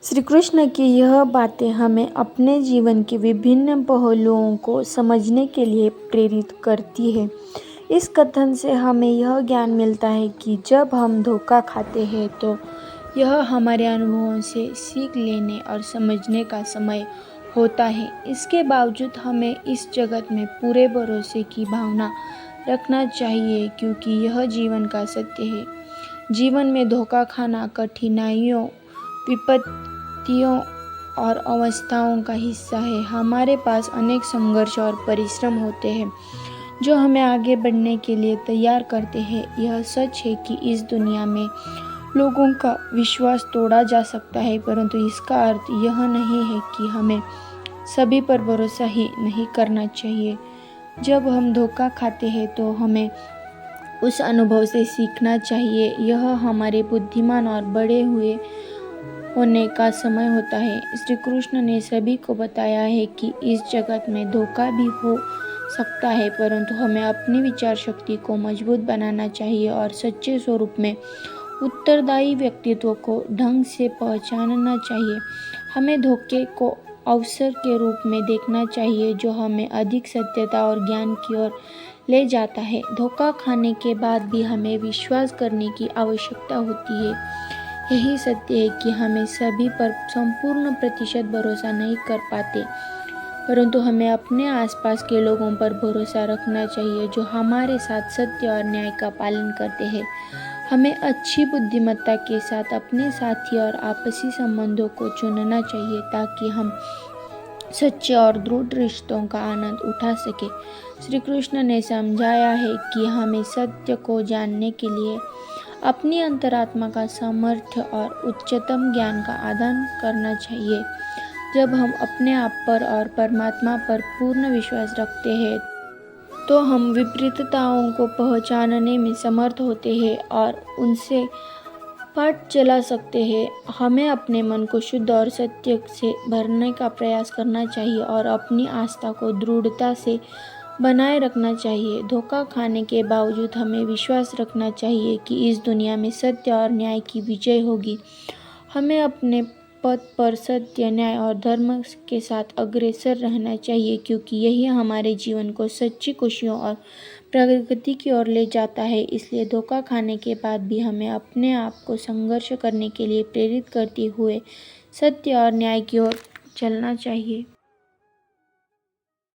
श्री कृष्ण की यह बातें हमें अपने जीवन के विभिन्न पहलुओं को समझने के लिए प्रेरित करती है। इस कथन से हमें यह ज्ञान मिलता है कि जब हम धोखा खाते हैं तो यह हमारे अनुभवों से सीख लेने और समझने का समय होता है। इसके बावजूद हमें इस जगत में पूरे भरोसे की भावना रखना चाहिए, क्योंकि यह जीवन का सत्य है। जीवन में धोखा खाना कठिनाइयों, विपत्तियों और अवस्थाओं का हिस्सा है। हमारे पास अनेक संघर्ष और परिश्रम होते हैं जो हमें आगे बढ़ने के लिए तैयार करते हैं। यह सच है कि इस दुनिया में लोगों का विश्वास तोड़ा जा सकता है, परंतु इसका अर्थ यह नहीं है कि हमें सभी पर भरोसा ही नहीं करना चाहिए। जब हम धोखा खाते हैं तो हमें उस अनुभव से सीखना चाहिए। यह हमारे बुद्धिमान और बड़े हुए होने का समय होता है। श्री कृष्ण ने सभी को बताया है कि इस जगत में धोखा भी हो सकता है, परंतु हमें अपनी विचार शक्ति को मजबूत बनाना चाहिए और सच्चे स्वरूप में उत्तरदायी व्यक्तित्व को ढंग से पहचानना चाहिए। हमें धोखे को अवसर के रूप में देखना चाहिए जो हमें अधिक सत्यता और ज्ञान की ओर ले जाता है। धोखा खाने के बाद भी हमें विश्वास करने की आवश्यकता होती है। यही सत्य है कि हमें सभी पर संपूर्ण प्रतिशत भरोसा नहीं कर पाते, परंतु हमें अपने आसपास के लोगों पर भरोसा रखना चाहिए जो हमारे साथ सत्य और न्याय का पालन करते हैं। हमें अच्छी बुद्धिमत्ता के साथ अपने साथी और आपसी संबंधों को चुनना चाहिए ताकि हम सच्चे और दृढ़ रिश्तों का आनंद उठा सके। श्री कृष्ण ने समझाया है कि हमें सत्य को जानने के लिए अपनी अंतरात्मा का सामर्थ्य और उच्चतम ज्ञान का आदान करना चाहिए। जब हम अपने आप पर और परमात्मा पर पूर्ण विश्वास रखते हैं तो हम विपरीतताओं को पहचानने में समर्थ होते हैं और उनसे पाठ चला सकते हैं। हमें अपने मन को शुद्ध और सत्य से भरने का प्रयास करना चाहिए और अपनी आस्था को दृढ़ता से बनाए रखना चाहिए। धोखा खाने के बावजूद हमें विश्वास रखना चाहिए कि इस दुनिया में सत्य और न्याय की विजय होगी। हमें अपने पथ पर सत्य, न्याय और धर्म के साथ अग्रसर रहना चाहिए, क्योंकि यही हमारे जीवन को सच्ची खुशियों और प्रगति की ओर ले जाता है। इसलिए धोखा खाने के बाद भी हमें अपने आप को संघर्ष करने के लिए प्रेरित करते हुए सत्य और न्याय की ओर चलना चाहिए।